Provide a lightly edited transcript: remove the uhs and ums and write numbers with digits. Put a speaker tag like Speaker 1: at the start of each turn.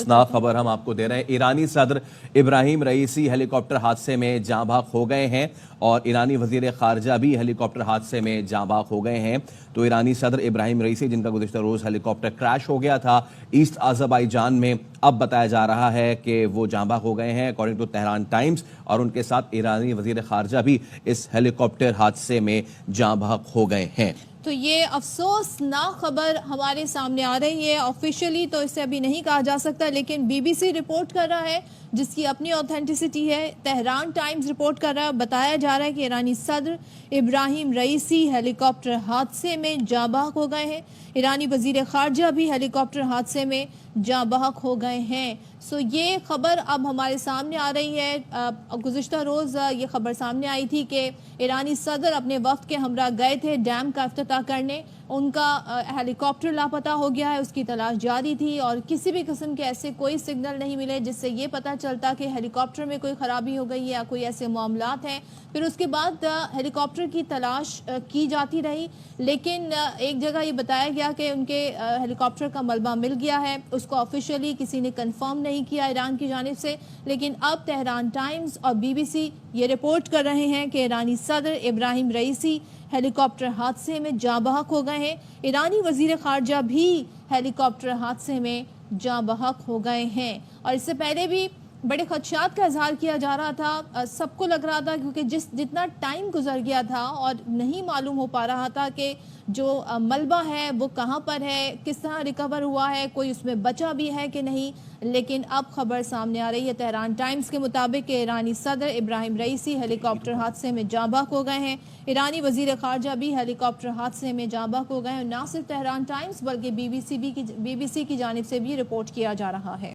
Speaker 1: अफसोसनाक खबर हम आपको दे रहे हैं। ईरानी सदर इब्राहिम रईसी हेलीकॉप्टर हादसे में जाँ बहक हो गए हैं और ईरानी वजीर खारजा भी हेलीकॉप्टर हादसे में जाँ बहक हो गए हैं। तो ईरानी सदर इब्राहिम रईसी, जिनका गुज़िश्ता रोज़ हेलीकॉप्टर क्रैश हो गया था ईस्ट अज़रबाईजान में, अब बताया जा रहा है कि वो जाँ बहक हो गए हैं अकॉर्डिंग टू तेहरान टाइम्स, और उनके साथ ईरानी वजीर खारजा भी इस हेलीकॉप्टर हादसे में जाँ बहक हो गए हैं।
Speaker 2: तो ये अफसोसनाक खबर हमारे सामने आ रही है। ऑफिशियली तो इसे अभी नहीं कहा जा सकता, लेकिन बीबीसी रिपोर्ट कर रहा है जिसकी अपनी ऑथेंटिसिटी है। तेहरान टाइम्स रिपोर्ट कर रहा है, बताया जा रहा है कि ईरानी सदर इब्राहिम रईसी हेलीकॉप्टर हादसे में जाँ बहक हो गए हैं। ईरानी वजीर खारजा भी हेलीकॉप्टर हादसे में जाँ बहक हो गए हैं। सो ये खबर अब हमारे सामने आ रही है। गुज़िश्ता रोज़ ये खबर सामने आई थी कि ईरानी सदर अपने वक्त के हमरा गए थे डैम का इफ्तिताह करने, उनका हेलीकॉप्टर लापता हो गया है, उसकी तलाश जारी थी और किसी भी किस्म के ऐसे कोई सिग्नल नहीं मिले जिससे ये पता चलता कि हेलीकॉप्टर में कोई ख़राबी हो गई है या कोई ऐसे मामलात हैं। फिर उसके बाद हेलीकॉप्टर की तलाश की जाती रही, लेकिन एक जगह ये बताया गया कि उनके हेलीकॉप्टर का मलबा मिल गया है। उसको ऑफिशियली किसी ने कंफर्म नहीं किया ईरान की जानिब से, लेकिन अब तेहरान टाइम्स और बीबीसी ये रिपोर्ट कर रहे हैं कि ईरानी सदर इब्राहिम रईसी हेलीकॉप्टर हादसे में जाँ बहक हो गए हैं। ईरानी वजीर खारजा भी हेलीकॉप्टर हादसे में जाँ बहक हो गए हैं। और इससे पहले भी बड़े खदशात का इजहार किया जा रहा था, सबको लग रहा था, क्योंकि जितना टाइम गुजर गया था और नहीं मालूम हो पा रहा था कि जो मलबा है वो कहाँ पर है, किस तरह रिकवर हुआ है, कोई उसमें बचा भी है कि नहीं। लेकिन अब खबर सामने आ रही है तेहरान टाइम्स के मुताबिक कि ईरानी सदर इब्राहिम रईसी हेलीकॉप्टर हादसे में जाँ बहक हो गए हैं। ईरानी वजीर खारजा भी हेलीकॉप्टर हादसे में जाँ बहक हो गए हैं। ना सिर्फ तेहरान टाइम्स बल्कि बीबीसी की जानिब से भी रिपोर्ट किया जा रहा है।